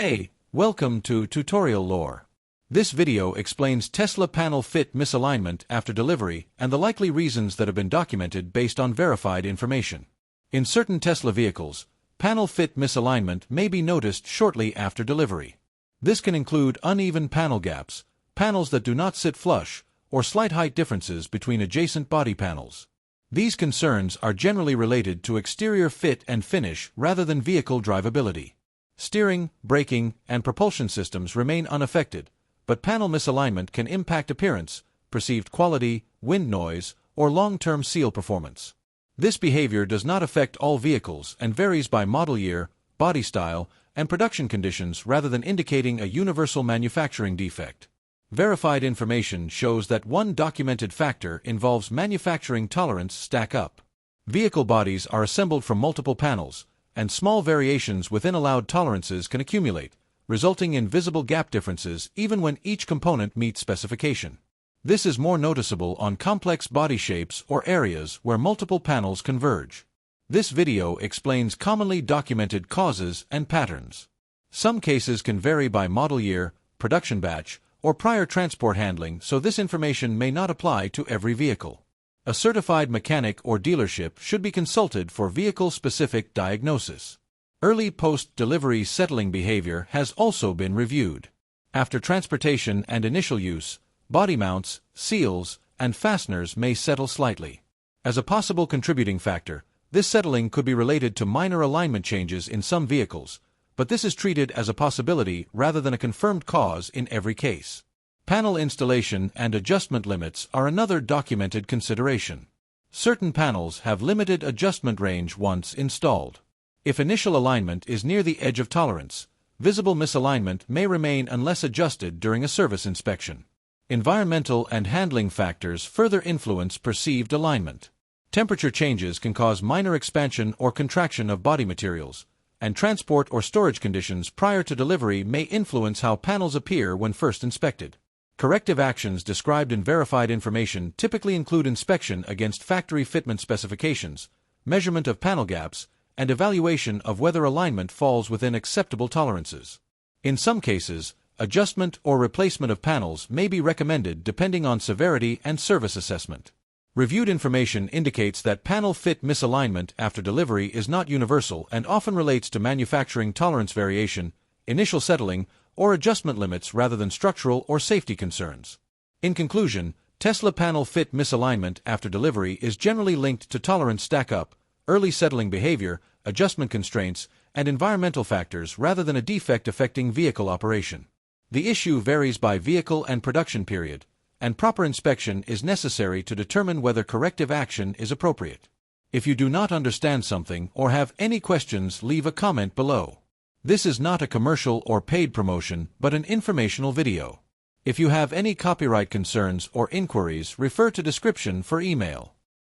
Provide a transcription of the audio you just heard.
Hey, welcome to Tutorial Lore. This video explains Tesla panel fit misalignment after delivery and the likely reasons that have been documented based on verified information. In certain Tesla vehicles, panel fit misalignment may be noticed shortly after delivery. This can include uneven panel gaps, panels that do not sit flush, or slight height differences between adjacent body panels. These concerns are generally related to exterior fit and finish rather than vehicle drivability. Steering, braking, and propulsion systems remain unaffected, but panel misalignment can impact appearance, perceived quality, wind noise, or long-term seal performance. This behavior does not affect all vehicles and varies by model year, body style, and production conditions rather than indicating a universal manufacturing defect. Verified information shows that one documented factor involves manufacturing tolerance stack-up. Vehicle bodies are assembled from multiple panels, and small variations within allowed tolerances can accumulate, resulting in visible gap differences even when each component meets specification. This is more noticeable on complex body shapes or areas where multiple panels converge. This video explains commonly documented causes and patterns. Some cases can vary by model year, production batch, or prior transport handling, so this information may not apply to every vehicle. A certified mechanic or dealership should be consulted for vehicle-specific diagnosis. Early post-delivery settling behavior has also been reviewed. After transportation and initial use, body mounts, seals, and fasteners may settle slightly. As a possible contributing factor, this settling could be related to minor alignment changes in some vehicles, but this is treated as a possibility rather than a confirmed cause in every case. Panel installation and adjustment limits are another documented consideration. Certain panels have limited adjustment range once installed. If initial alignment is near the edge of tolerance, visible misalignment may remain unless adjusted during a service inspection. Environmental and handling factors further influence perceived alignment. Temperature changes can cause minor expansion or contraction of body materials, and transport or storage conditions prior to delivery may influence how panels appear when first inspected. Corrective actions described in verified information typically include inspection against factory fitment specifications, measurement of panel gaps, and evaluation of whether alignment falls within acceptable tolerances. In some cases, adjustment or replacement of panels may be recommended depending on severity and service assessment. Reviewed information indicates that panel fit misalignment after delivery is not universal and often relates to manufacturing tolerance variation, initial settling, or adjustment limits rather than structural or safety concerns. In conclusion, Tesla panel fit misalignment after delivery is generally linked to tolerance stack-up, early settling behavior, adjustment constraints, and environmental factors rather than a defect affecting vehicle operation. The issue varies by vehicle and production period, and proper inspection is necessary to determine whether corrective action is appropriate. If you do not understand something or have any questions, leave a comment below. This is not a commercial or paid promotion, but an informational video. If you have any copyright concerns or inquiries, refer to description for email.